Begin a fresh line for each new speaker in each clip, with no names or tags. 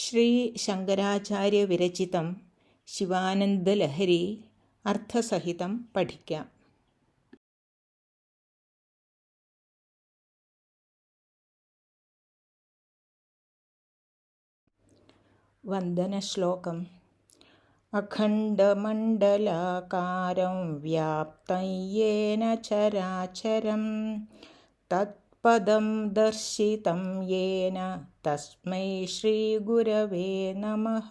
ശ്രീ ശങ്കരാചാര്യ വിരചിതം ശിവാനന്ദലഹരി അർത്ഥസഹിതം പഠിക്കാം. വന്ദനശ്ലോകം. അഖണ്ഡമണ്ഡലാകാരം വ്യാപ്തം യേന ചരാചരം തത്പദം ദർശിതം യേന തസ്മൈ ശ്രീഗുരവേ നമഃ.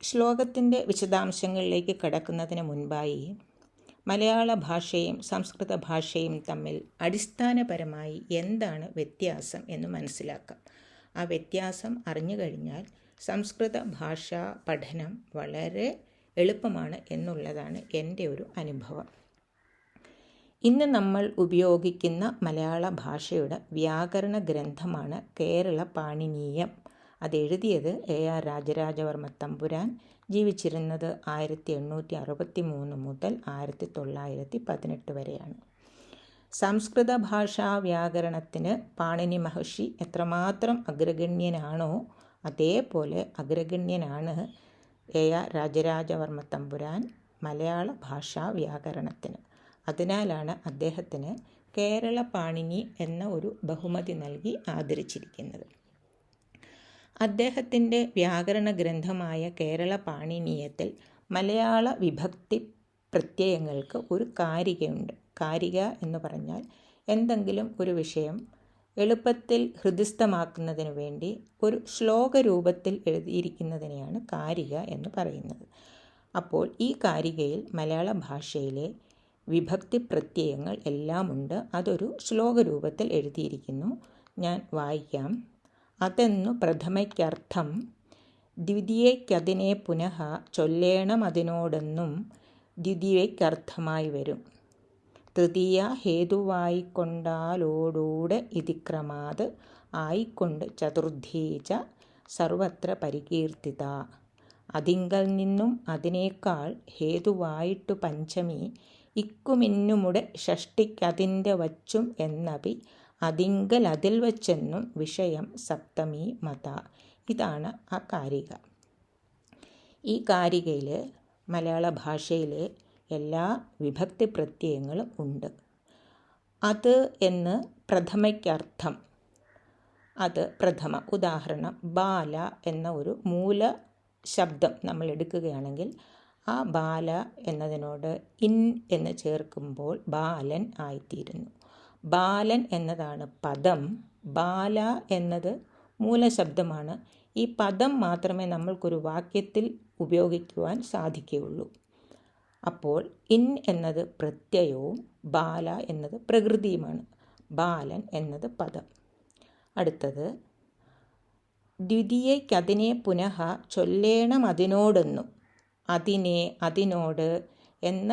ശ്ലോകത്തിൻ്റെ വിശദാംശങ്ങളിലേക്ക് കടക്കുന്നതിന് മുൻപായി മലയാള ഭാഷയും സംസ്കൃത ഭാഷയും തമ്മിൽ അടിസ്ഥാനപരമായി എന്താണ് വ്യത്യാസം എന്ന് മനസ്സിലാക്കാം. ആ വ്യത്യാസം അറിഞ്ഞു കഴിഞ്ഞാൽ സംസ്കൃത ഭാഷാ പഠനം വളരെ എളുപ്പമാണ് എന്നുള്ളതാണ് എൻ്റെ ഒരു അനുഭവം. ഇന്ന് നമ്മൾ ഉപയോഗിക്കുന്ന മലയാള ഭാഷയുടെ വ്യാകരണ ഗ്രന്ഥമാണ് കേരള പാണിനീയം. അതെഴുതിയത് AR രാജരാജവർമ്മ തമ്പുരാൻ. ജീവിച്ചിരുന്നത് 1863 മുതൽ 1918 വരെയാണ്. സംസ്കൃത ഭാഷാ വ്യാകരണത്തിന് പാണിനി മഹർഷി എത്രമാത്രം അഗ്രഗണ്യനാണോ അതേപോലെ അഗ്രഗണ്യനാണ് AR രാജരാജവർമ്മ തമ്പുരാൻ മലയാള ഭാഷാ വ്യാകരണത്തിന്. അതിനാലാണ് അദ്ദേഹത്തിന് കേരള പാണിനി എന്ന ഒരു ബഹുമതി നൽകി ആദരിച്ചിരിക്കുന്നത്. അദ്ദേഹത്തിൻ്റെ വ്യാകരണ ഗ്രന്ഥമായ കേരള പാണിനീയത്തിൽ മലയാള വിഭക്തി പ്രത്യയങ്ങൾക്ക് ഒരു കാരികയുണ്ട്. കാരിക എന്ന് പറഞ്ഞാൽ എന്തെങ്കിലും ഒരു വിഷയം എളുപ്പത്തിൽ ഹൃദിസ്ഥമാക്കുന്നതിന് വേണ്ടി ഒരു ശ്ലോക രൂപത്തിൽ എഴുതിയിരിക്കുന്നതിനെയാണ് കാരിക എന്ന് പറയുന്നത്. അപ്പോൾ ഈ കാരികയിൽ മലയാള ഭാഷയിലെ വിഭക്തി പ്രത്യയങ്ങൾ എല്ലാം ഉണ്ട്. അതൊരു ശ്ലോക രൂപത്തിൽ എഴുതിയിരിക്കുന്നു. ഞാൻ വായിക്കാം. അതെന്നു പ്രഥമയ്ക്കർത്ഥം ദ്വിതീയയ്ക്കതിനെ പുനഃ ചൊല്ലേണം അതിനോടെന്നും ദ്വിതീയയ്ക്കർത്ഥമായി വരും. തൃതീയ ഹേതുവായിക്കൊണ്ടാലോടൂടെ ഇതിക്രമാത് ആയിക്കൊണ്ട് ചതുർത്ഥീച്ച സർവത്ര പരികീർത്തിത. അതിങ്കൽ നിന്നും അതിനേക്കാൾ ഹേതുവായിട്ടു പഞ്ചമി ഇക്കുമിന്നുമുടെ ഷഷ്ടിക്കതിൻ്റെ വച്ചും എന്നപി അതിങ്കൽ അതിൽ വച്ചെന്നും വിഷയം സപ്തമി മത. ഇതാണ് ആ കാരിക. ഈ കാരികയിൽ മലയാള ഭാഷയിലെ എല്ലാ വിഭക്തി പ്രത്യയങ്ങളും ഉണ്ട്. അത് എന്ന് പ്രഥമയ്ക്കർത്ഥം, അത് പ്രഥമ. ഉദാഹരണം, ബാല എന്ന ഒരു മൂല ശബ്ദം നമ്മൾ എടുക്കുകയാണെങ്കിൽ ആ ബാല എന്നതിനോട് ഇൻ എന്ന് ചേർക്കുമ്പോൾ ബാലൻ ആയിത്തീരുന്നു. ബാലൻ എന്നതാണ് പദം. ബാല എന്നത് മൂലശബ്ദമാണ്. ഈ പദം മാത്രമേ നമ്മൾക്കൊരു വാക്യത്തിൽ ഉപയോഗിക്കുവാൻ സാധിക്കുകയുള്ളൂ. അപ്പോൾ ഇൻ എന്നത് പ്രത്യയവും ബാല എന്നത് പ്രകൃതിയുമാണ്. ബാലൻ എന്നത് പദം. അടുത്തത്, ദ്വിതീയയ്ക്കതിനെ പുനഃ ചൊല്ലേണം അതിനോടെന്നും. അതിനെ, അതിനോട് എന്ന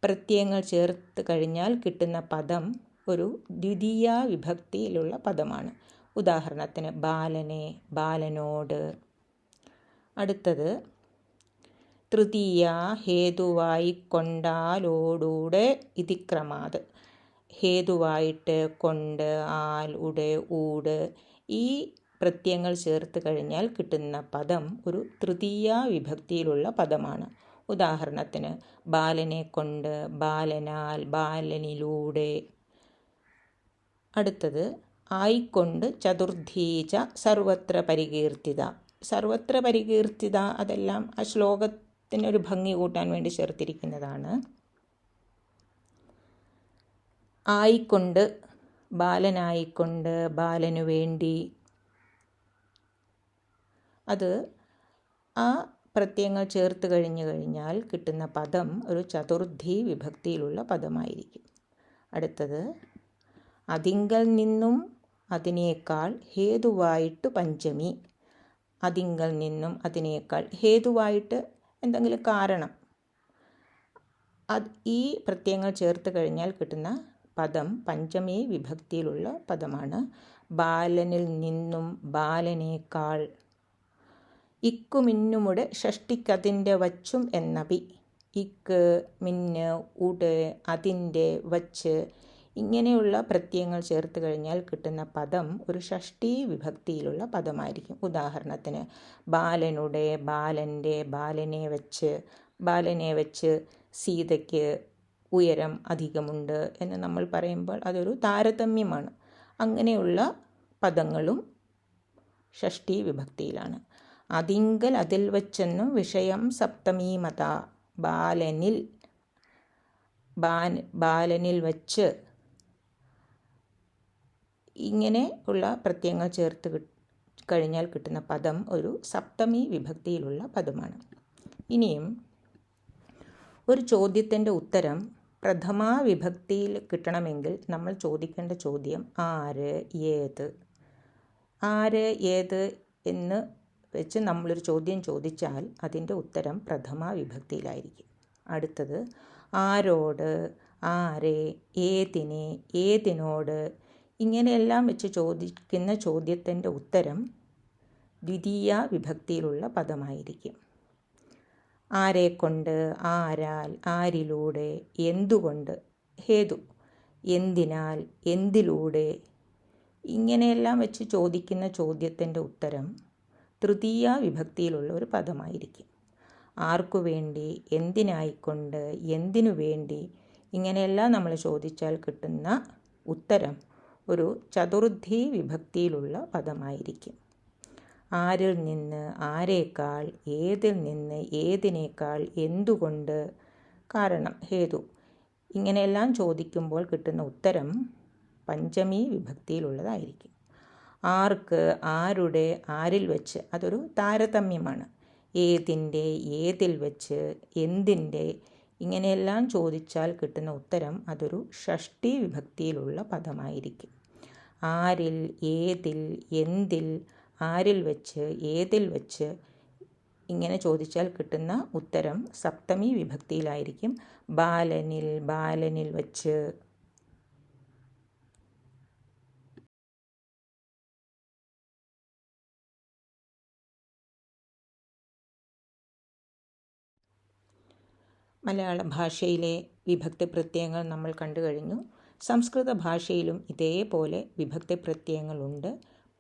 പ്രത്യയങ്ങൾ ചേർത്ത് കഴിഞ്ഞാൽ കിട്ടുന്ന പദം ഒരു ദ്വിതീയ വിഭക്തിയിലുള്ള പദമാണ്. ഉദാഹരണത്തിന് ബാലനെ, ബാലനോട്. അടുത്തത്, തൃതീയ ഹേതുവായിക്കൊണ്ടാലോടൂടെ ഇതിക്രമാത്. ഹേതുവായിട്ട്, കൊണ്ട്, ആൽ, ഉടെ, ഊട് ഈ പ്രത്യയങ്ങൾ ചേർത്ത് കഴിഞ്ഞാൽ കിട്ടുന്ന പദം ഒരു തൃതീയ വിഭക്തിയിലുള്ള പദമാണ്. ഉദാഹരണത്തിന് ബാലനെ കൊണ്ട്, ബാലനാൽ, ബാലനിലൂടെ. അടുത്തത്, ആയിക്കൊണ്ട് ചതുർത്ഥീച്ച സർവത്ര പരികീർത്തിത. സർവത്ര പരികീർത്തിത അതെല്ലാം ആ ശ്ലോകത്തിനൊരു ഭംഗി കൂട്ടാൻ വേണ്ടി ചേർത്തിരിക്കുന്നതാണ്. ആയിക്കൊണ്ട്, ബാലനായിക്കൊണ്ട്, ബാലനു വേണ്ടി. അത് ആ പ്രത്യയങ്ങൾ ചേർത്ത് കഴിഞ്ഞാൽ കിട്ടുന്ന പദം ഒരു ചതുർത്ഥി വിഭക്തിയിലുള്ള പദമായിരിക്കും. അടുത്തത്, അതിങ്കൽ നിന്നും അതിനേക്കാൾ ഹേതുവായിട്ട് പഞ്ചമി. അതിങ്കൽ നിന്നും അതിനേക്കാൾ, ഹേതുവായിട്ട് എന്തെങ്കിലും കാരണം, ഈ പ്രത്യയങ്ങൾ ചേർത്ത് കഴിഞ്ഞാൽ കിട്ടുന്ന പദം പഞ്ചമി വിഭക്തിയിലുള്ള പദമാണ്. ബാലനിൽ നിന്നും, ബാലനേക്കാൾ. ഇക്കുമിന്നുമുടെ ഷഷ്ടിക്കതിൻ്റെ വച്ചും എന്നപി. ഇക്ക്, മിന്ന്, ഉട്, അതിൻ്റെ, വച്ച് ഇങ്ങനെയുള്ള പ്രത്യയങ്ങൾ ചേർത്ത് കഴിഞ്ഞാൽ കിട്ടുന്ന പദം ഒരു ഷഷ്ഠി വിഭക്തിയിലുള്ള പദമായിരിക്കും. ഉദാഹരണത്തിന് ബാലനുടെ, ബാലൻ്റെ, ബാലനെ വച്ച് സീതയ്ക്ക് ഉയരം അധികമുണ്ട് എന്ന് നമ്മൾ പറയുമ്പോൾ അതൊരു താരതമ്യമാണ്. അങ്ങനെയുള്ള പദങ്ങളും ഷഷ്ഠി വിഭക്തിയിലാണ്. അതിങ്കൽ അതിൽ വച്ചെന്നും വിഷയം സപ്തമീമത, ബാലനിൽ വച്ച് ഇങ്ങനെ ഉള്ള പ്രത്യയങ്ങൾ ചേർത്ത് കഴിഞ്ഞാൽ കിട്ടുന്ന പദം ഒരു സപ്തമി വിഭക്തിയിലുള്ള പദമാണ്. ഇനിയും ഒരു ചോദ്യത്തിൻ്റെ ഉത്തരം പ്രഥമാ വിഭക്തിയിൽ കിട്ടണമെങ്കിൽ നമ്മൾ ചോദിക്കേണ്ട ചോദ്യം ആര്, ഏത് എന്ന് വെച്ച് നമ്മളൊരു ചോദ്യം ചോദിച്ചാൽ അതിൻ്റെ ഉത്തരം പ്രഥമാ വിഭക്തിയിലായിരിക്കും. അടുത്തത് ആരോട്, ആരെ, ഏതിനെ, ഏതിനോട് ഇങ്ങനെയെല്ലാം വെച്ച് ചോദിക്കുന്ന ചോദ്യത്തിൻ്റെ ഉത്തരം ദ്വിതീയ വിഭക്തിയിലുള്ള പദമായിരിക്കും. ആരെക്കൊണ്ട്, ആരാൽ, ആരിലൂടെ, എന്തുകൊണ്ട്, ഹേതു, എന്തിനാൽ, എന്തിലൂടെ ഇങ്ങനെയെല്ലാം വെച്ച് ചോദിക്കുന്ന ചോദ്യത്തിൻ്റെ ഉത്തരം തൃതീയ വിഭക്തിയിലുള്ള ഒരു പദമായിരിക്കും. ആർക്കു വേണ്ടി, എന്തിനായിക്കൊണ്ട്, എന്തിനു വേണ്ടി ഇങ്ങനെയെല്ലാം നമ്മൾ ചോദിച്ചാൽ കിട്ടുന്ന ഉത്തരം ഒരു ചതുർത്ഥി വിഭക്തിയിലുള്ള പദമായിരിക്കും. ആരിൽ നിന്ന്, ആരേക്കാൾ, ഏതിൽ നിന്ന്, ഏതിനേക്കാൾ, എന്തുകൊണ്ട്, കാരണം, ഹേതു ഇങ്ങനെയെല്ലാം ചോദിക്കുമ്പോൾ കിട്ടുന്ന ഉത്തരം പഞ്ചമി വിഭക്തിയിലുള്ളതായിരിക്കും. ആർക്ക്, ആരുടെ, ആരിൽ വെച്ച് അതൊരു താരതമ്യമാണ്. ഏതിൻ്റെ, ഏതിൽ വെച്ച്, എന്തിൻ്റെ ഇങ്ങനെയെല്ലാം ചോദിച്ചാൽ കിട്ടുന്ന ഉത്തരം അതൊരു ഷഷ്ഠി വിഭക്തിയിലുള്ള പദമായിരിക്കും. ആരിൽ, ഏതിൽ, എന്തിൽ, ആരിൽ വെച്ച്, ഏതിൽ വെച്ച് ഇങ്ങനെ ചോദിച്ചാൽ കിട്ടുന്ന ഉത്തരം സപ്തമി വിഭക്തിയിലായിരിക്കും. ബാലനിൽ വച്ച്. മലയാള ഭാഷയിലെ വിഭക്തി പ്രത്യയങ്ങൾ നമ്മൾ കണ്ടു കഴിഞ്ഞു. സംസ്കൃത ഭാഷയിലും ഇതേപോലെ വിഭക്തി പ്രത്യയങ്ങളുണ്ട്.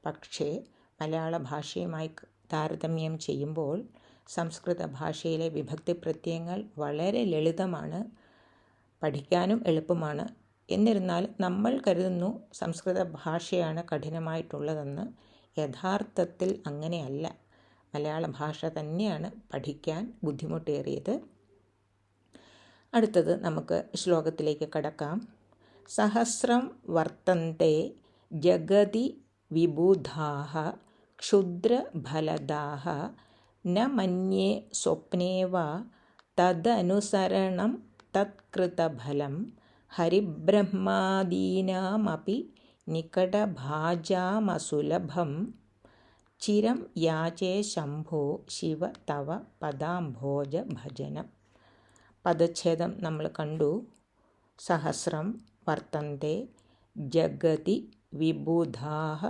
പക്ഷേ മലയാള ഭാഷയുമായി താരതമ്യം ചെയ്യുമ്പോൾ സംസ്കൃത ഭാഷയിലെ വിഭക്തി പ്രത്യയങ്ങൾ വളരെ ലളിതമാണ്, പഠിക്കാനും എളുപ്പമാണ്. എന്നിരുന്നാൽ നമ്മൾ കരുതുന്നു സംസ്കൃത ഭാഷയാണ് കഠിനമായിട്ടുള്ളതെന്ന്. യഥാർത്ഥത്തിൽ അങ്ങനെയല്ല. മലയാള ഭാഷ തന്നെയാണ് പഠിക്കാൻ ബുദ്ധിമുട്ടേറിയത്. അടുത്തത് നമുക്ക് ശ്ലോകത്തിലേക്ക് കടക്കാം. സഹസ്രം വർത്തന്തെ ജഗതി വിബുധാഃ ക്ഷുദ്രഫലദാഃ ന മന്യേ സ്വപ്നേ വാ തദനുസരണം തത്കൃതഫലം ഹരിബ്രഹ്മാദീനാമപി നികടഭാജാമസുലഭം ചിരം യാചേ ശംഭോ ശിവ തവ പദാംഭോജ ഭജനം. പദച്ഛേദം നമ്മൾ കണ്ടു. സഹസ്രം വർത്തന്തെ ജഗതി വിബുധാഃ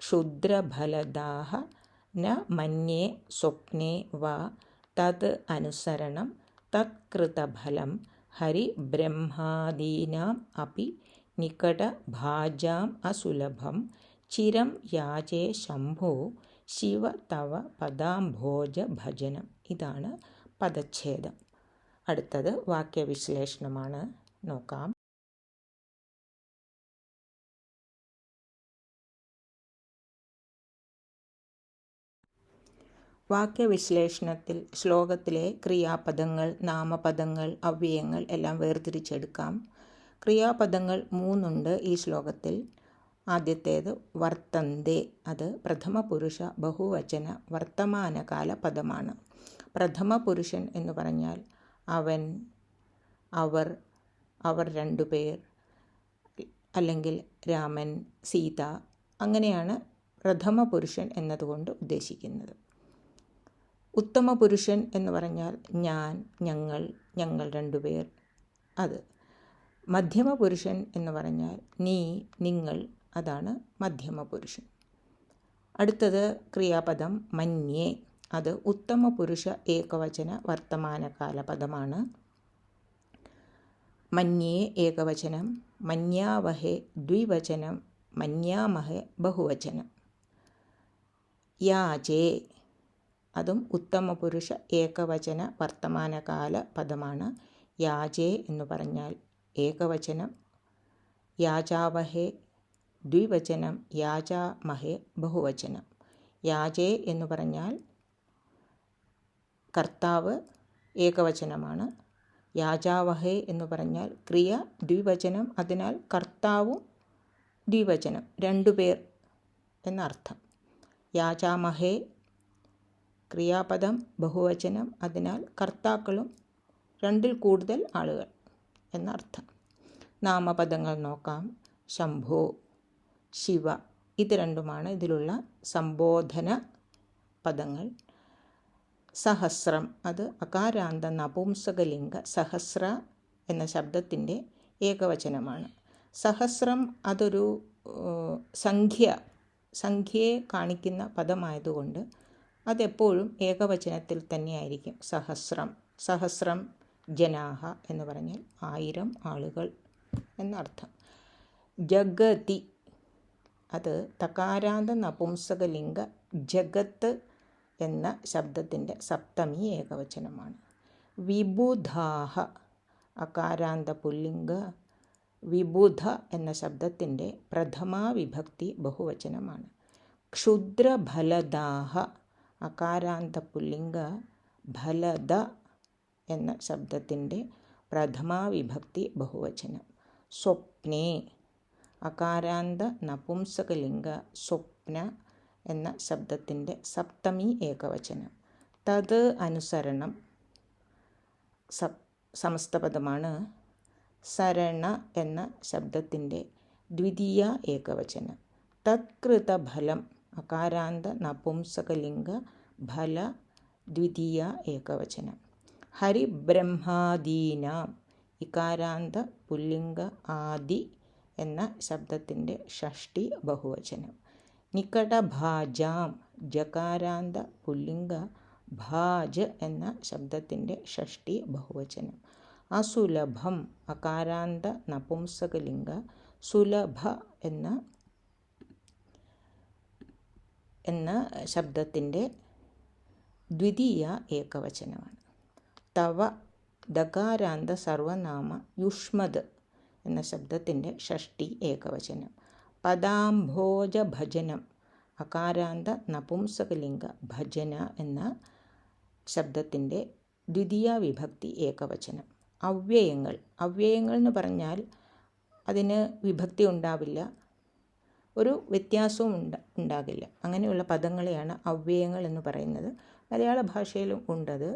ക്ഷുദ്രഫലദാഃ ന മന്യേ സ്വപ്നേ വാ തത് അനുസരണം തത്കൃതഫലം ഹരിബ്രഹ്മാദീനാം അപി നികടഭാജാം അസുലഭം ചിരം യാചേ ശംഭോ ശിവ തവ പദാംഭോജ ഭജനം. ഇതാണ് പദച്ഛേദം. അടുത്തത് വാക്യവിശ്ലേഷണമാണ്. നോക്കാം. വാക്യവിശ്ലേഷണത്തിൽ ശ്ലോകത്തിലെ ക്രിയാപദങ്ങൾ, നാമപദങ്ങൾ, അവ്യയങ്ങൾ എല്ലാം വേർതിരിച്ചെടുക്കാം. ക്രിയാപദങ്ങൾ 3 ഈ ശ്ലോകത്തിൽ. ആദ്യത്തേത് വർത്തന്തെ. അത് പ്രഥമ പുരുഷ ബഹുവചന വർത്തമാനകാല പദമാണ്. പ്രഥമ പുരുഷൻ എന്ന് പറഞ്ഞാൽ അവൻ, അവർ 2 പേർ, അല്ലെങ്കിൽ രാമൻ, സീത, അങ്ങനെയാണ് പ്രഥമ പുരുഷൻ എന്നതുകൊണ്ട് ഉദ്ദേശിക്കുന്നത്. ഉത്തമ പുരുഷൻ എന്ന് പറഞ്ഞാൽ ഞാൻ, ഞങ്ങൾ 2 പേർ, അത്. മധ്യമ പുരുഷൻ എന്ന് പറഞ്ഞാൽ നീ, നിങ്ങൾ, അതാണ് മധ്യമ പുരുഷൻ. അടുത്തത് ക്രിയാപദം മന്യേ. അത് ഉത്തമ പുരുഷ ഏകവചന വർത്തമാനകാല പദമാണ്. മന്യേ ഏകവചനം, മന്യാവഹേ ദ്വിവചനം, മന്യാമഹേ ബഹുവചനം. യാചേ അതും ഉത്തമ പുരുഷ ഏകവചന വർത്തമാനകാല പദമാണ്. യാചേ എന്ന് പറഞ്ഞാൽ ഏകവചനം, യാചാവഹേ ദ്വിവചനം, യാചാമഹേ ബഹുവചനം. യാചേ എന്ന് പറഞ്ഞാൽ കർത്താവ് ഏകവചനമാണ്. യാചാവഹേ എന്ന് പറഞ്ഞാൽ ക്രിയ ദ്വിവചനം, അതിനാൽ കർത്താവും ദ്വിവചനം, രണ്ടുപേർ എന്നർത്ഥം. യാചാമഹേ ക്രിയാപദം ബഹുവചനം, അതിനാൽ കർത്താക്കളും രണ്ടിൽ കൂടുതൽ ആളുകൾ എന്നർത്ഥം. നാമപദങ്ങൾ നോക്കാം. ശംഭോ, ശിവ, ഇത് രണ്ടുമാണ് ഇതിലുള്ള സംബോധന പദങ്ങൾ. സഹസ്രം അത് അകാരാന്ത നപുംസകലിംഗ സഹസ്ര എന്ന ശബ്ദത്തിൻ്റെ ഏകവചനമാണ്. സഹസ്രം അതൊരു സംഖ്യയെ കാണിക്കുന്ന പദമായതുകൊണ്ട് അതെപ്പോഴും ഏകവചനത്തിൽ തന്നെയായിരിക്കും. സഹസ്രം ജനാഹ എന്ന് പറഞ്ഞാൽ 1000 ആളുകൾ എന്നർത്ഥം. ജഗതി അത് തകാരാന്ത നപുംസകലിംഗ ജഗത്ത് എന്ന ശബ്ദത്തിൻ്റെ സപ്തമി ഏകവചനമാണ്. വിബുധാഹ അകാരാന്ത പുല്ലിംഗ വിബുധ എന്ന ശബ്ദത്തിൻ്റെ പ്രഥമാ വിഭക്തി ബഹുവചനമാണ്. ക്ഷുദ്രഫലദാഹ അകാരാന്ത പുല്ലിംഗ ഫലദ എന്ന ശബ്ദത്തിൻ്റെ പ്രഥമാ വിഭക്തി ബഹുവചനം. സ്വപ്നേ അകാരാന്ത നപുംസകലിംഗ സ്വപ്ന എന്ന ശബ്ദത്തിൻ്റെ സപ്തമി ഏകവചനം. തത് അനുസരണം സമസ്തപദമാണ്. സരണ എന്ന ശബ്ദത്തിൻ്റെ ദ്വിതീയ ഏകവചനം. തത്കൃതഫലം അകാരാന്ത നപുംസകലിംഗ ഫല ദ്വിതീയ ഏകവചനം. ഹരിബ്രഹ്മാദീനാം ഇകാരാന്ത പുല്ലിംഗ ആദി എന്ന ശബ്ദത്തിൻ്റെ ഷഷ്ടി ബഹുവചനം. നികടഭാജാം ജകാരാന്ത പുല്ലിംഗ ഭാജ് എന്ന ശബ്ദത്തിൻ്റെ ഷഷ്ടി ബഹുവചനം. അസുലഭം അകാരാന്ത നപുംസകലിംഗ സുലഭ എന്ന ശബ്ദത്തിൻ്റെ ദ്വിതീയ ഏകവചനമാണ്. തവ ദകാരാന്ത സർവനാമ യുഷ്മത് എന്ന ശബ്ദത്തിൻ്റെ ഷഷ്ടി ഏകവചനം. പദാംഭോജ ഭജനം അകാരാന്ത നപുംസകലിംഗ ഭജന എന്ന ശബ്ദത്തിൻ്റെ ദ്വിതീയ വിഭക്തി ഏകവചനം. അവ്യയങ്ങൾ എന്ന് പറഞ്ഞാൽ അതിന് വിഭക്തി ഉണ്ടാവില്ല, ഒരു വ്യത്യാസവും ഉണ്ടാകില്ല. അങ്ങനെയുള്ള പദങ്ങളെയാണ് അവ്യയങ്ങൾ എന്ന് പറയുന്നത്. മലയാള ഭാഷയിലും ഉണ്ടത്.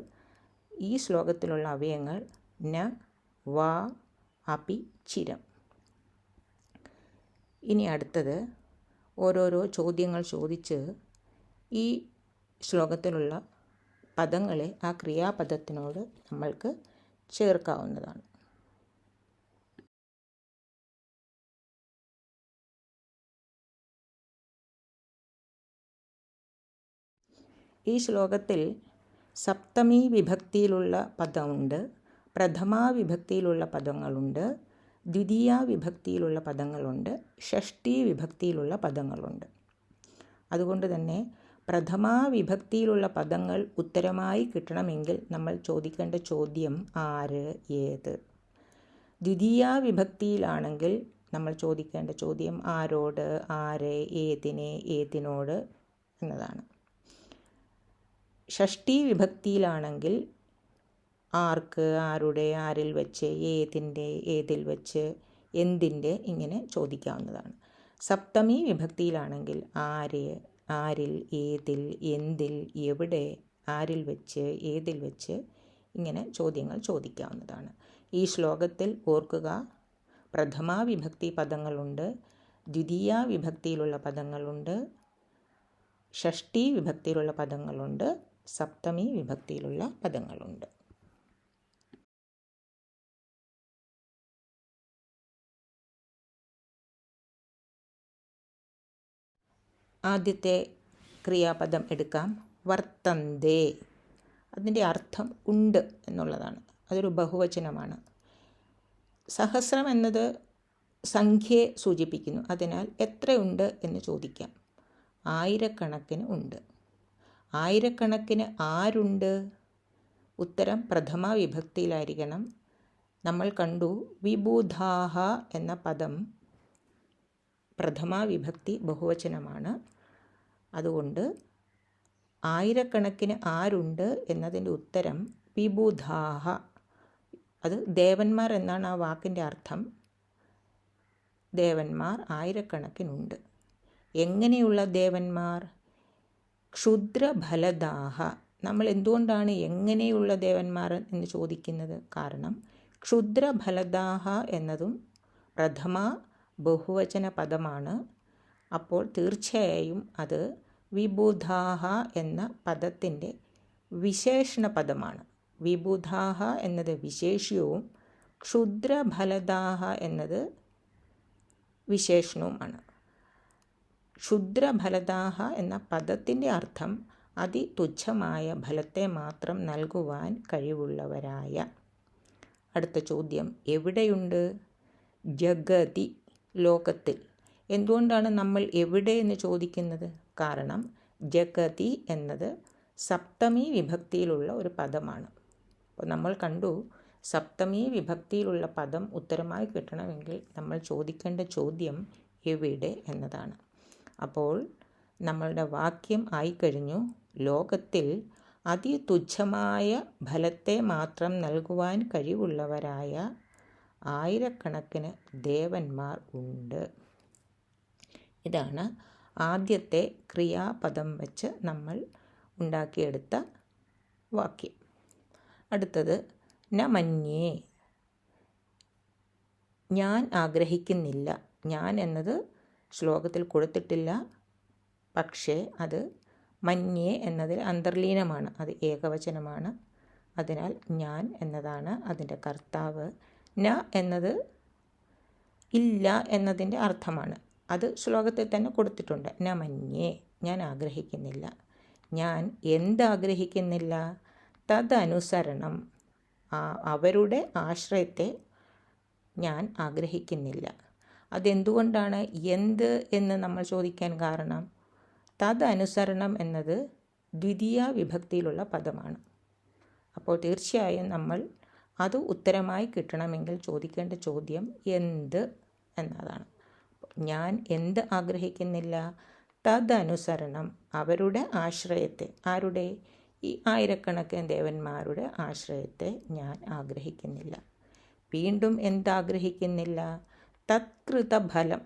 ഈ ശ്ലോകത്തിലുള്ള അവ്യയങ്ങൾ ന, വാ, അപി, ചിരം. ഇനി അടുത്തത് ഓരോരോ ചോദ്യങ്ങൾ ചോദിച്ച് ഈ ശ്ലോകത്തിലുള്ള പദങ്ങളെ ആ ക്രിയാപദത്തിനോട് നമ്മൾക്ക് ചേർക്കാവുന്നതാണ്. ഈ ശ്ലോകത്തിൽ സപ്തമി വിഭക്തിയിലുള്ള പദമുണ്ട്, പ്രഥമാ വിഭക്തിയിലുള്ള പദങ്ങളുണ്ട്, ദ്വിതീയ വിഭക്തിയിലുള്ള പദങ്ങളുണ്ട്, ഷഷ്ടി വിഭക്തിയിലുള്ള പദങ്ങളുണ്ട്. അതുകൊണ്ട് തന്നെ പ്രഥമാ വിഭക്തിയിലുള്ള പദങ്ങൾ ഉത്തരമായി കിട്ടണമെങ്കിൽ നമ്മൾ ചോദിക്കേണ്ട ചോദ്യം ആര്, ഏത്. ദ്വിതീയ വിഭക്തിയിലാണെങ്കിൽ നമ്മൾ ചോദിക്കേണ്ട ചോദ്യം ആരോട്, ആരെ, ഏതിനെ, ഏതിനോട് എന്നതാണ്. ഷഷ്ടി വിഭക്തിയിലാണെങ്കിൽ ആർക്ക്, ആരുടെ, ആരിൽ വെച്ച്, ഏതിൻ്റെ, ഏതിൽ വെച്ച്, എന്തിൻ്റെ ഇങ്ങനെ ചോദിക്കാവുന്നതാണ്. സപ്തമി വിഭക്തിയിലാണെങ്കിൽ ആര്, ആരിൽ, ഏതിൽ, എന്തിൽ, എവിടെ, ആരിൽ വെച്ച്, ഏതിൽ വെച്ച് ഇങ്ങനെ ചോദ്യങ്ങൾ ചോദിക്കാവുന്നതാണ്. ഈ ശ്ലോകത്തിൽ ഓർക്കുക, പ്രഥമാ വിഭക്തി പദങ്ങളുണ്ട്, ദ്വിതീയ വിഭക്തിയിലുള്ള പദങ്ങളുണ്ട്, ഷഷ്ടി വിഭക്തിയിലുള്ള പദങ്ങളുണ്ട്, സപ്തമി വിഭക്തിയിലുള്ള പദങ്ങളുണ്ട്. ആദ്യത്തെ ക്രിയാപദം എടുക്കാം. വർത്തന്തേ. അതിൻ്റെ അർത്ഥം ഉണ്ട് എന്നുള്ളതാണ്. അതൊരു ബഹുവചനമാണ്. സഹസ്രം എന്നത് സംഖ്യയെ സൂചിപ്പിക്കുന്നു. അതിനാൽ എത്രയുണ്ട് എന്ന് ചോദിക്കാം. ആയിരക്കണക്കിന് ഉണ്ട്. ആയിരക്കണക്കിന് ആരുണ്ട്? ഉത്തരം പ്രഥമ വിഭക്തിയിലായിരിക്കണം. നമ്മൾ കണ്ടു വിബുധാഹ എന്ന പദം പ്രഥമ വിഭക്തി ബഹുവചനമാണ്. അതുകൊണ്ട് ആയിരക്കണക്കിന് ആരുണ്ട് എന്നതിൻ്റെ ഉത്തരം വിബുധാഹ. അത് ദേവന്മാർ എന്നാണ് ആ വാക്കിൻ്റെ അർത്ഥം. ദേവന്മാർ ആയിരക്കണക്കിനുണ്ട്. എങ്ങനെയുള്ള ദേവന്മാർ? ക്ഷുദ്രഫലദാഹ. നമ്മൾ എന്തുകൊണ്ടാണ് എങ്ങനെയുള്ള ദേവന്മാർ എന്ന് ചോദിക്കുന്നത്? കാരണം ക്ഷുദ്രഫലദാഹ എന്നതും പ്രഥമ ബഹുവചന പദമാണ്. അപ്പോൾ തീർച്ചയായും അത് വിബുധാഹ എന്ന പദത്തിൻ്റെ വിശേഷണ പദമാണ്. വിബുധാഹ എന്നത് വിശേഷ്യവും ക്ഷുദ്രഫലദാഹ എന്നത് വിശേഷണവുമാണ്. ക്ഷുദ്രഫലദാഹ എന്ന പദത്തിൻ്റെ അർത്ഥം അതിതുച്ഛമായ ഫലത്തെ മാത്രം നൽകുവാൻ കഴിവുള്ളവരായ. അടുത്ത ചോദ്യം, എവിടെയുണ്ട്? ജഗതി, ലോകത്തിൽ. എന്തുകൊണ്ടാണ് നമ്മൾ എവിടെ എന്ന് ചോദിക്കുന്നത്? കാരണം ജഗതി എന്നത് സപ്തമി വിഭക്തിയിലുള്ള ഒരു പദമാണ്. അപ്പോൾ നമ്മൾ കണ്ടു, സപ്തമി വിഭക്തിയിലുള്ള പദം ഉത്തരമായി കിട്ടണമെങ്കിൽ നമ്മൾ ചോദിക്കേണ്ട ചോദ്യം എവിടെ എന്നതാണ്. അപ്പോൾ നമ്മളുടെ വാക്യം ആയിക്കഴിഞ്ഞു. ലോകത്തിൽ അതിതുച്ഛമായ ഫലത്തെ മാത്രം നൽകുവാൻ കഴിവുള്ളവരായ ആയിരക്കണക്കിന് ദേവന്മാർ ഉണ്ട്. ഇതാണ് ആദ്യത്തെ ക്രിയാപദം വെച്ച് നമ്മൾ ഉണ്ടാക്കിയെടുത്ത വാക്യം. അടുത്തത് ന മന്യേ. ഞാൻ ആഗ്രഹിക്കുന്നില്ല. ഞാൻ എന്നത് ശ്ലോകത്തിൽ കൊടുത്തിട്ടില്ല. പക്ഷേ അത് മന്യേ എന്നതിൽ അന്തർലീനമാണ്. അത് ഏകവചനമാണ്. അതിനാൽ ഞാൻ എന്നതാണ് അതിൻ്റെ കർത്താവ്. ന എന്നത് ഇല്ല എന്നതിൻ്റെ അർത്ഥമാണ്. അത് ശ്ലോകത്തിൽ തന്നെ കൊടുത്തിട്ടുണ്ട്. ന മന്യേ, ഞാൻ ആഗ്രഹിക്കുന്നില്ല. ഞാൻ എന്താഗ്രഹിക്കുന്നില്ല? തദനുസരണം, അവരുടെ ആശ്രയത്തെ ഞാൻ ആഗ്രഹിക്കുന്നില്ല. അതെന്തുകൊണ്ടാണ് എന്ത് എന്ന് നമ്മൾ ചോദിക്കാൻ കാരണം? തദനുസരണം എന്നത് ദ്വിതീയ വിഭക്തിയിലുള്ള പദമാണ്. അപ്പോൾ തീർച്ചയായും നമ്മൾ അത് ഉത്തരമായി കിട്ടണമെങ്കിൽ ചോദിക്കേണ്ട ചോദ്യം എന്ത് എന്നതാണ്. ഞാൻ എന്ത് ആഗ്രഹിക്കുന്നില്ല? തദനുസരണം, അവരുടെ ആശ്രയത്തെ. ആരുടെ? ഈ ആയിരക്കണക്കിന് ദേവന്മാരുടെ ആശ്രയത്തെ ഞാൻ ആഗ്രഹിക്കുന്നില്ല. വീണ്ടും എന്താഗ്രഹിക്കുന്നില്ല? തത്കൃത ഫലം,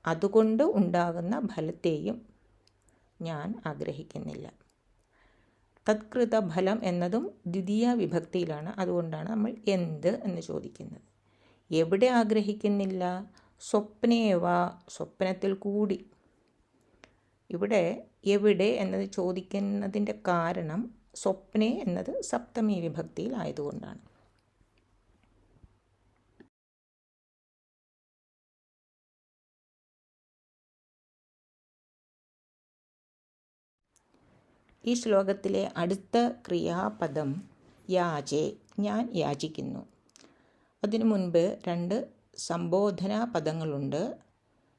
അതുകൊണ്ട് ഉണ്ടാകുന്ന ഫലത്തെയും ഞാൻ ആഗ്രഹിക്കുന്നില്ല. തത്കൃത ഫലം എന്നതും ദ്വിതീയ വിഭക്തിയിലാണ്. അതുകൊണ്ടാണ് നമ്മൾ എന്ത് എന്ന് ചോദിക്കുന്നത്. എവിടെ ആഗ്രഹിക്കുന്നില്ല? സ്വപ്നേവ, സ്വപ്നത്തിൽ കൂടി. ഇവിടെ എവിടെ എന്നത് ചോദിക്കുന്നതിൻ്റെ കാരണം സ്വപ്നെ എന്നത് സപ്തമി വിഭക്തിയിൽ ആയതുകൊണ്ടാണ്. ഈ ശ്ലോകത്തിലെ അടുത്ത ക്രിയാപദം യാചേ, ഞാൻ യാചിക്കുന്നു. അതിനു മുൻപ് രണ്ട് സംബോധനാ പദങ്ങളുണ്ട്.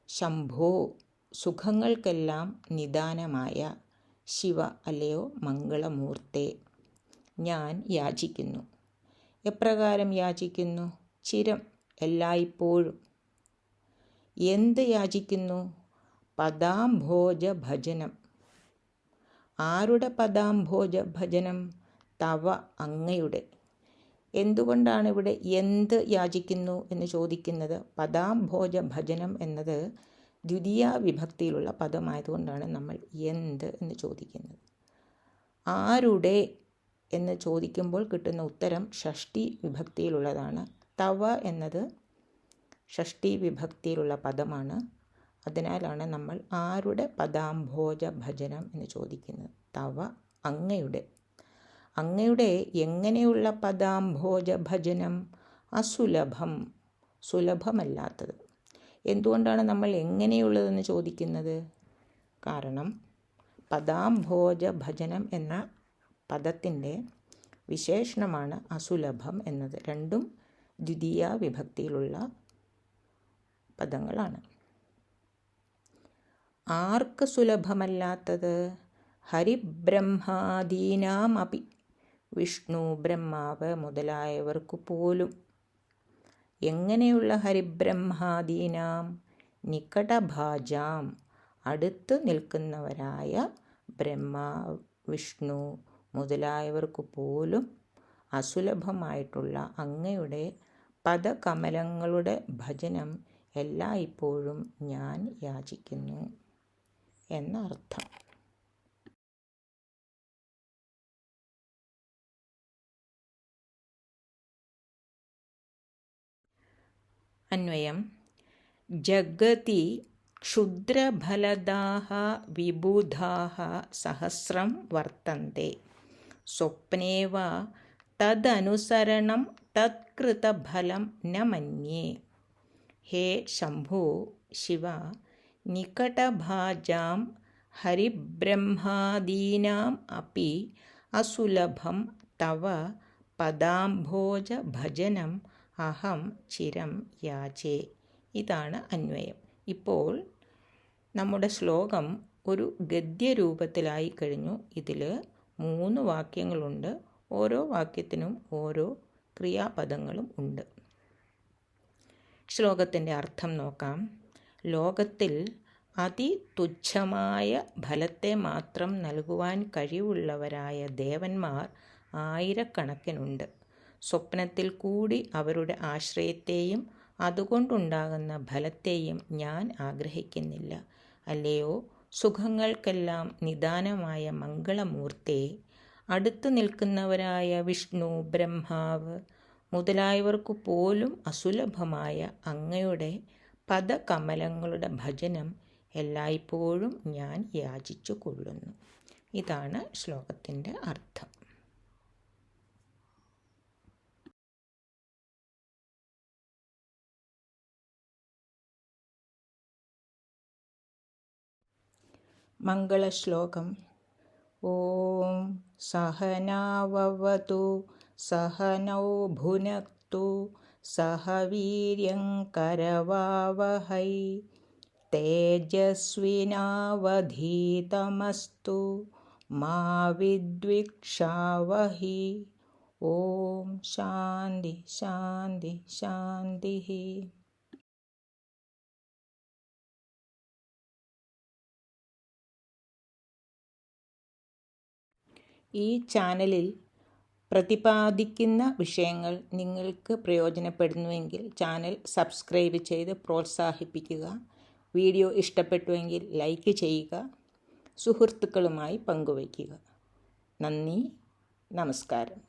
ശംഭോ, സുഖങ്ങൾക്കെല്ലാം നിദാനമായ ശിവ അല്ലയോ മംഗളമൂർത്തേ, ഞാൻ യാചിക്കുന്നു. എപ്രകാരം യാചിക്കുന്നു? ചിരം, എല്ലായ്പ്പോഴും. എന്ത് യാചിക്കുന്നു? പദാംഭോജ ഭജനം. ആരുടെ പദാംഭോജ ഭജനം? തവ, അങ്ങയുടെ. എന്തുകൊണ്ടാണ് ഇവിടെ എന്ത് യാചിക്കുന്നു എന്ന് ചോദിക്കുന്നത്? പദാംഭോജ ഭജനം എന്നത് ദ്വിതീയ വിഭക്തിയിലുള്ള പദമായതുകൊണ്ടാണ് നമ്മൾ എന്ത് എന്ന് ചോദിക്കുന്നത്. ആരുടെ എന്ന് ചോദിക്കുമ്പോൾ കിട്ടുന്ന ഉത്തരം ഷഷ്ടി വിഭക്തിയിലുള്ളതാണ്. തവ എന്നത് ഷഷ്ടി വിഭക്തിയിലുള്ള പദമാണ്. അതിനാലാണ് നമ്മൾ ആരുടെ പദാംഭോജ ഭജനം എന്ന് ചോദിക്കുന്നത്. തവ, അങ്ങയുടെ. അങ്ങയുടെ എങ്ങനെയുള്ള പദാംഭോജ ഭജനം? അസുലഭം, സുലഭമല്ലാത്തത്. എന്തുകൊണ്ടാണ് നമ്മൾ എങ്ങനെയുള്ളതെന്ന് ചോദിക്കുന്നത്? കാരണം പദാംഭോജ ഭജനം എന്ന പദത്തിൻ്റെ വിശേഷണമാണ് അസുലഭം എന്നത്. രണ്ടും ദ്വിതീയ വിഭക്തിയിലുള്ള പദങ്ങളാണ്. ആർക്ക് സുലഭമല്ലാത്തത്? ഹരിബ്രഹ്മാദീനാമപി, വിഷ്ണു, ബ്രഹ്മാവ് മുതലായവർക്കു പോലും. എങ്ങനെയുള്ള ഹരിബ്രഹ്മാദീനാം? നികടഭാജാം, അടുത്ത് നിൽക്കുന്നവരായ ബ്രഹ്മ, വിഷ്ണു മുതലായവർക്കു പോലും അസുലഭമായിട്ടുള്ള അങ്ങയുടെ പദകമലങ്ങളുടെ ഭജനം എല്ലായ്പ്പോഴും ഞാൻ യാചിക്കുന്നു എന്നർത്ഥം. അന്വയം. ജഗതി ക്ഷുദ്രഫലദാഃ വിബുധാഃ സഹസ്രം വർത്തന്തെ, സ്വപ്നേ വാ തദനുസരണം തത്കൃതഫലം ന മന്യേ. ഹേ ശംഭോ, ശിവ, നികടഭാജാം ഹരിബ്രഹ്മാദീനാം അപി അസുലഭം തവ പദാംഭോജ ഭജനം അഹം ചിരം യാചേ. ഇതാണ് അന്വയം. ഇപ്പോൾ നമ്മുടെ ശ്ലോകം ഒരു ഗദ്യരൂപത്തിലായി കഴിഞ്ഞു. ഇതിൽ 3 വാക്യങ്ങളുണ്ട്. ഓരോ വാക്യത്തിനും ഓരോ ക്രിയാപദങ്ങളും ഉണ്ട്. ശ്ലോകത്തിൻ്റെ അർത്ഥം നോക്കാം. ലോകത്തിൽ അതിതുച്ഛമായ ഫലത്തെ മാത്രം നൽകുവാൻ കഴിവുള്ളവരായ ദേവന്മാർ ആയിരക്കണക്കിനുണ്ട്. സ്വപ്നത്തിൽ കൂടി അവരുടെ ആശ്രയത്തെയും അതുകൊണ്ടുണ്ടാകുന്ന ഫലത്തെയും ഞാൻ ആഗ്രഹിക്കുന്നില്ല. അല്ലയോ സുഖങ്ങൾക്കെല്ലാം നിദാനമായ മംഗളമൂർത്തേ, അടുത്തു നിൽക്കുന്നവരായ വിഷ്ണു, ബ്രഹ്മാവ് മുതലായവർക്കു പോലും അസുലഭമായ അങ്ങയുടെ പദകമലങ്ങളുടെ ഭജനം എല്ലായ്പ്പോഴും ഞാൻ യാചിച്ചു കൊള്ളുന്നു. ഇതാണ് ശ്ലോകത്തിൻ്റെ അർത്ഥം. മംഗളശ്ലോകം. ഓം സഹനാവവതു സഹനൗ ഭുനക്തു സഹ വീര്യം കരവാവഹൈ തേജസ്വിനാവധീതമസ്തു മാ വിദ്വിഷാവഹി. ഓം ശാന്തി ശാന്തി ശാന്തി. ഈ ചാനലിൽ പ്രതിപാദിക്കുന്ന വിഷയങ്ങൾ നിങ്ങൾക്ക് പ്രയോജനപ്പെടുന്നുവെങ്കിൽ ചാനൽ സബ്സ്ക്രൈബ് ചെയ്ത് പ്രോത്സാഹിപ്പിക്കുക. വീഡിയോ ഇഷ്ടപ്പെട്ടുവെങ്കിൽ ലൈക്ക് ചെയ്യുക, സുഹൃത്തുക്കളുമായി പങ്കുവയ്ക്കുക. നന്ദി, നമസ്കാരം.